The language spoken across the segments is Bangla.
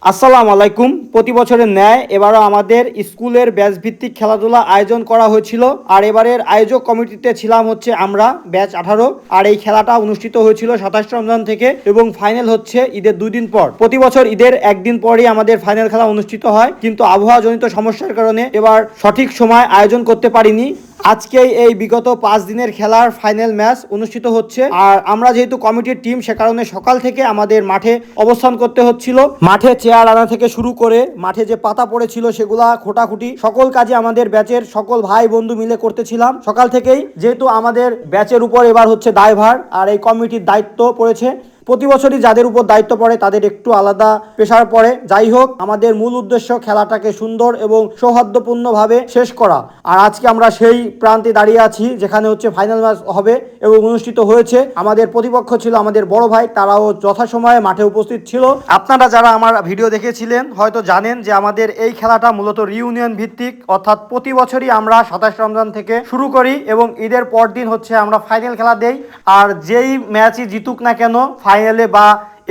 আসসালামু আলাইকুম। প্রতি বছরের ন্যায় এবারও আমাদের স্কুলের ব্যাচ ভিত্তিক খেলাধুলা আয়োজন করা হয়েছিল। আর এবারের আয়োজক কমিটিতে ছিলাম হচ্ছে আমরা ব্যাচ 18। আর এই খেলাটা অনুষ্ঠিত হয়েছিল 27 রমজান থেকে এবং ফাইনাল হচ্ছে ঈদের 2 দিন পর। প্রতি বছর ঈদের একদিন পরই আমাদের ফাইনাল খেলা অনুষ্ঠিত হয়, কিন্তু আবহাওয়াজনিত সমস্যার কারণে এবার সঠিক সময় আয়োজন করতে পারিনি। আজকে এই বিগত 5 দিনের খেলার ফাইনাল ম্যাচ অনুষ্ঠিত হচ্ছে। আর আমরা যেহেতু কমিটির টিম, সে কারণে সকাল থেকে আমাদের মাঠে অবস্থান করতে হচ্ছিল। মাঠে চেয়ার আনা থেকে শুরু করে মাঠে যে পাতা পড়েছিল সেগুলা খোটাখুটি সকল কাজে আমাদের ব্যাচের সকল ভাই বন্ধু মিলে করতেছিলাম সকাল থেকেই, যেহেতু আমাদের ব্যাচের উপর এবার হচ্ছে দায়ভার আর এই কমিটির দায়িত্ব পড়েছে। প্রতি বছরই যাদের উপর দায়িত্ব পড়ে তাদের একটু আলাদা প্রেশার পড়ে। যাই হোক, আমাদের মূল উদ্দেশ্য খেলাটাকে সুন্দর এবং সৌহার্দ্যপূর্ণভাবে শেষ করা। আর আজকে আমরা সেই প্রান্তে দাঁড়িয়ে আছি যেখানে হচ্ছে ফাইনাল ম্যাচ হবে এবং অনুষ্ঠিত হয়েছে। আমাদের প্রতিপক্ষ ছিল আমাদের বড় ভাই, তারাও যথাসময়ে মাঠে উপস্থিত ছিল। আপনারা যারা আমার ভিডিও দেখেছিলেন হয়তো জানেন যে আমাদের এই খেলাটা মূলত রিউনিয়ন ভিত্তিক, অর্থাৎ প্রতি বছরই আমরা 27 রমজান থেকে শুরু করি এবং ঈদের পর দিন হচ্ছে আমরা ফাইনাল খেলা দেই। আর যেই ম্যাচই জিতুক না কেন ফাইনালে বা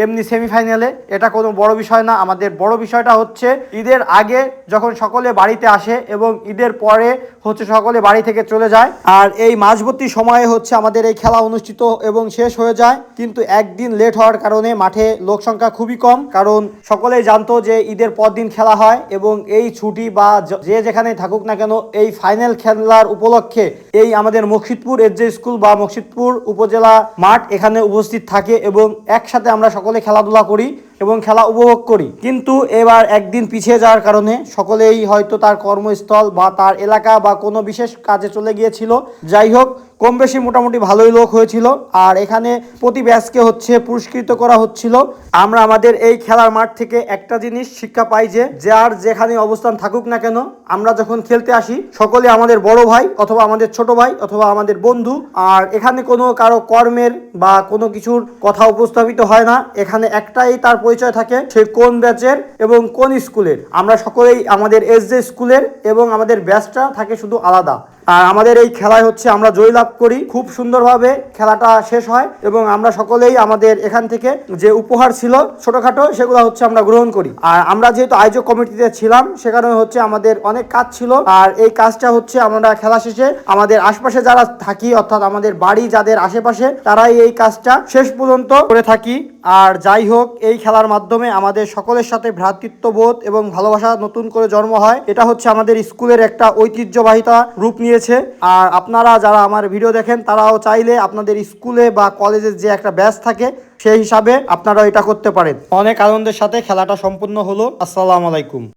এমনি সেমিফাইনালে, এটা কোনো বড় বিষয় না। আমাদের বড় বিষয়টা হচ্ছে ঈদের আগে যখন সকলে বাড়িতে আসে এবং ঈদের পরে হচ্ছে সকলে বাড়ি থেকে চলে যায়। আর এই মাঝবর্তী সময়ে হচ্ছে আমাদের এই খেলা অনুষ্ঠিত এবং শেষ হয়ে যায়, কিন্তু একদিন লেট হওয়ার কারণে মাঠে লোক সংখ্যা খুবই কম, কারণ সকলেই জানতো যে ঈদের পর দিন খেলা হয় এবং এই ছুটি বা যে যেখানে থাকুক না কেন এই ফাইনাল খেলার উপলক্ষে এই আমাদের মকসিদপুর এসজে স্কুল বা মকসিদপুর উপজেলা মাঠ এখানে উপস্থিত থাকে এবং একসাথে আমরা সকলে খেলাধুলা করি এবং খেলা উপভোগ করি। কিন্তু এবার একদিন পিছিয়ে যাওয়ার কারণে সকলেই হয়তো তার কর্মস্থল বা তার এলাকা বা কোনো বিশেষ কাজে চলে গিয়েছিল। যাই হোক, কম বেশি মোটামুটি ভালোই লোক হয়েছিল। আর এখানে প্রতি ব্যাচকে হচ্ছে পুরস্কৃত করা হচ্ছিল। আমরা আমাদের এই খেলার মাঠ থেকে একটা জিনিস শিক্ষা পাই যে যার যেখানে অবস্থান থাকুক না কেন, আমরা যখন খেলতে আসি সকলে আমাদের বড় ভাই অথবা আমাদের ছোট ভাই অথবা আমাদের বন্ধু। আর এখানে কোনো কারো কর্মের বা কোনো কিছুর কথা উপস্থাপিত হয় না। এখানে একটাই তার পরিচয় থাকে, সে কোন ব্যাচের এবং কোন স্কুলের। আমরা সকলেই আমাদের এসজে স্কুলের এবং আমাদের ব্যাচটা থাকে শুধু আলাদা। আর আমাদের এই খেলায় হচ্ছে আমরা জয়লাভ করি, খুব সুন্দরভাবে খেলাটা শেষ হয় এবং আমরা সকলেই আমাদের এখান থেকে যে উপহার ছিল ছোটখাটো সেগুলো হচ্ছে আমরা গ্রহণ করি। আর আমরা যেহেতু আয়োজক কমিটিতে ছিলাম সে কারণে হচ্ছে আমাদের অনেক কাজ ছিল। আর এই কাজটা হচ্ছে আমরা খেলা শেষে আমাদের আশপাশে যারা থাকি, অর্থাৎ আমাদের বাড়ি যাদের আশেপাশে, তারাই এই কাজটা শেষ পর্যন্ত করে থাকি। আর যাই হোক, এই খেলার মাধ্যমে আমাদের সকলের সাথে ভ্রাতৃত্ববোধ এবং ভালোবাসা নতুন করে জন্ম হয়। এটা হচ্ছে আমাদের স্কুলের একটা ঐতিহ্যবাহিতা রূপ নিয়েছে। আর আপনারা যারা আমার ভিডিও দেখেন তারাও চাইলে আপনাদের স্কুলে বা কলেজের যে একটা ব্যাচ থাকে সেই হিসাবে আপনারা এটা করতে পারেন। অনেক আনন্দের সাথে খেলাটা সম্পূর্ণ হলো। আসসালামু আলাইকুম।